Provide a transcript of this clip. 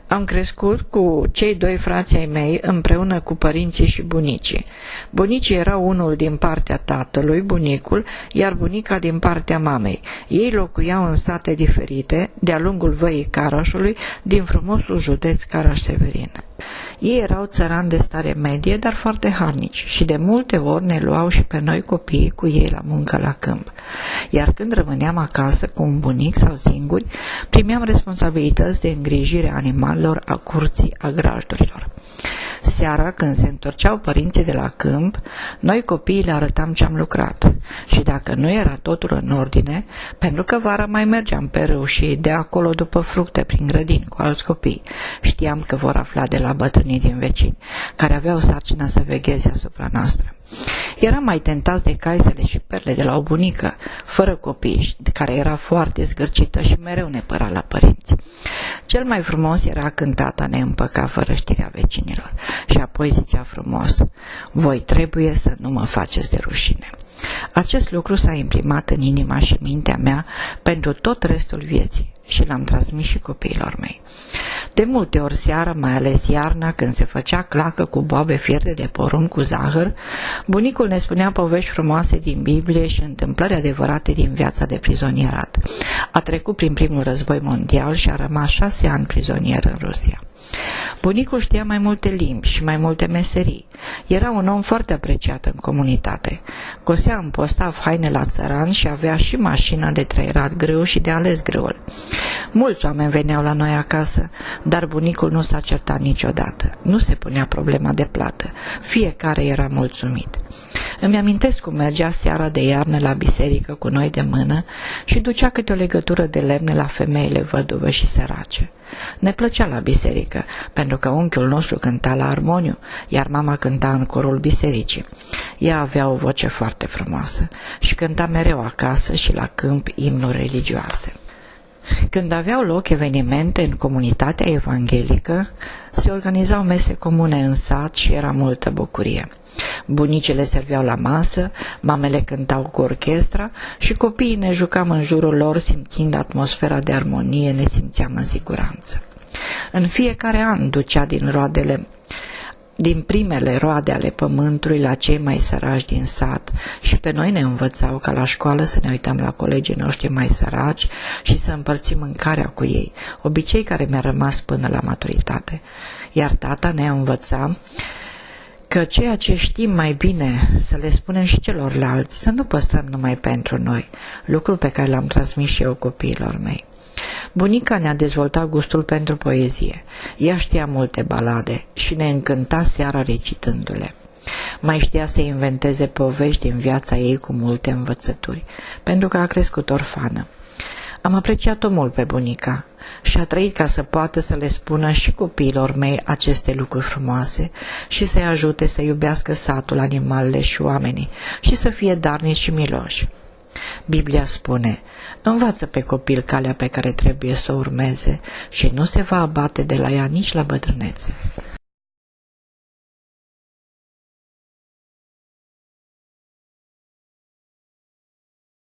Am crescut cu cei doi frați ai mei împreună cu părinții și bunicii. Bunicii erau unul din partea tatălui, bunicul, iar bunica din partea mamei. Ei locuiau în sate diferite de-a lungul Văii Carașului, din frumosul județ Caraș-Severin. Ei erau țărani de stare medie, dar foarte harnici și de multe ori ne luau și pe noi copiii cu ei la muncă la câmp. Iar când rămâneam acasă cu un bunic sau singuri, primeam responsabilități de îngrijire a animalelor, a curții, a grajdurilor. Seara, când se întorceau părinții de la câmp, noi copiii le arătam ce am lucrat și dacă nu era totul în ordine, pentru că vara mai mergeam pe râu și de acolo după fructe prin grădini cu alți copii, știam că vor afla de la bătrânii din vecini, care aveau sarcina să vegheze asupra noastră. Eram mai tentați de caisele și perle de la o bunică, fără copii, care era foarte zgârcită și mereu ne păra la părinți. Cel mai frumos era când tata ne împăca fără știrea vecinilor și apoi zicea frumos: voi trebuie să nu mă faceți de rușine. Acest lucru s-a imprimat în inima și mintea mea pentru tot restul vieții și l-am transmis și copiilor mei. De multe ori seara, mai ales iarna, când se făcea clacă cu boabe fierte de porumb cu zahăr, bunicul ne spunea povești frumoase din Biblie și întâmplări adevărate din viața de prizonierat. A trecut prin primul război mondial și a rămas 6 ani prizonier în Rusia. Bunicul știa mai multe limbi și mai multe meserii. Era un om foarte apreciat în comunitate. Cosea în postav haine la țăran și avea și mașina de trăierat grâu și de ales grâul. Mulți oameni veneau la noi acasă, dar bunicul nu s-a certat niciodată. Nu se punea problema de plată. Fiecare era mulțumit. Îmi amintesc cum mergea seara de iarnă la biserică cu noi de mână și ducea câte o legătură de lemne la femeile văduve și sărace. Ne plăcea la biserică, pentru că unchiul nostru cânta la armoniu, iar mama cânta în corul bisericii. Ea avea o voce foarte frumoasă și cânta mereu acasă și la câmp imnuri religioase. Când aveau loc evenimente în comunitatea evanghelică, se organizau mese comune în sat și era multă bucurie. Bunicile serveau la masă, mamele cântau cu orchestra și copiii ne jucam în jurul lor, simțind atmosfera de armonie, ne simțeam în siguranță. În fiecare an ducea din primele roade ale pământului la cei mai săraci din sat și pe noi ne învățau ca la școală să ne uităm la colegii noștri mai săraci și să împărțim mâncarea cu ei, obicei care mi-a rămas până la maturitate. Iar tata ne învăța că ceea ce știm mai bine să le spunem și celorlalți, să nu păstrăm numai pentru noi, lucru pe care l-am transmis și eu copiilor mei. Bunica ne-a dezvoltat gustul pentru poezie. Ea știa multe balade și ne încânta seara recitându-le. Mai știa să inventeze povești din viața ei cu multe învățături, pentru că a crescut orfană. Am apreciat-o mult pe bunica și a trăit ca să poată să le spună și copiilor mei aceste lucruri frumoase și să-i ajute să iubească satul, animalele și oamenii și să fie darnici și miloși. Biblia spune: învață pe copil calea pe care trebuie să o urmeze și nu se va abate de la ea nici la bătrânețe.